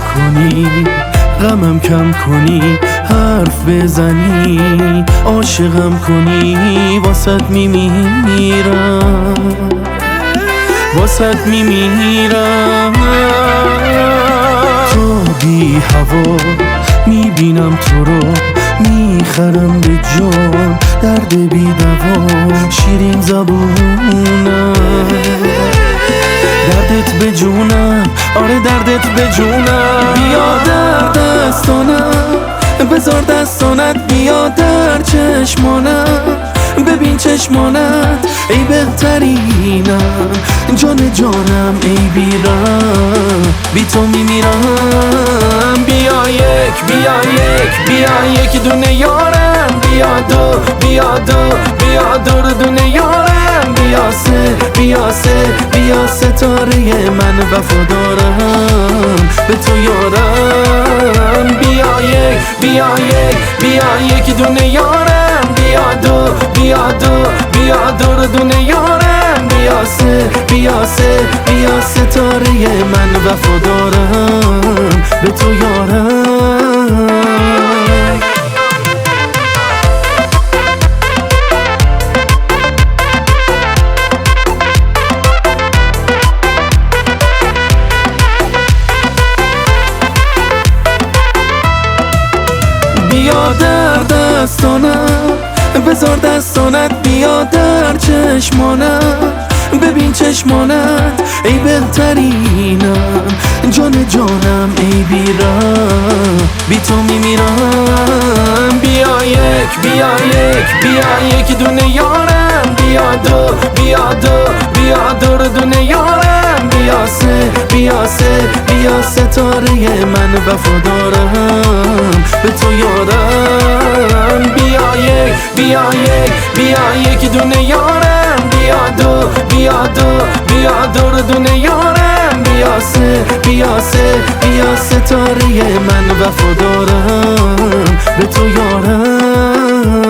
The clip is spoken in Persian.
کنی، غمم کم کنی، حرف بزنی، عاشقم کنی، واسط میمیرم، واسط میمیرم. تو بی هوا میبینم تو رو، میخرم به جان، درد بی دوا، شیرین زبونم، دردت به جونم، آره دردت به جونم. بیا در دستانم، بذار دستانت، بیا در چشمانم، ببین چشمانت ای بهترینم، جان جانم ای بیرم، بی تو میمیرم. بیا یک، بیا یک، بیا یک دونه یارم، بیا دو، بیا دو، بیا دور دونه یارم، بیا سه، بیا سه، بیا ستاره من وفادارم به تو یارم. بیا یک، بیا یک، بیا یک دونه یارم، بیا دو، بیا دو، بیا دور دونه یارم، بیا سه، بیا سه، بیا ستاره من وفادارم به تو یارم. بیا در دستانم، بذار دستانت، بیا در چشمانم، ببین چشمانت ای بهترینم، جان جانم ای بیرم، بی تو میمیرم. بیا یک، بیا یک، بیا یک دونه یارم، بیا دو، بیا دو، بیا دور دونه یارم، بیا سه، بیا سه، بیا ستاره من وفادارم به تو یارم. بیا یک، بیا یک، بیا یک دونه یارم، بیا دو، بیا دو، بیا دور دونه یارم، بیا سه، بیا سه، بیا ستاره من وفادارم به تو یارم.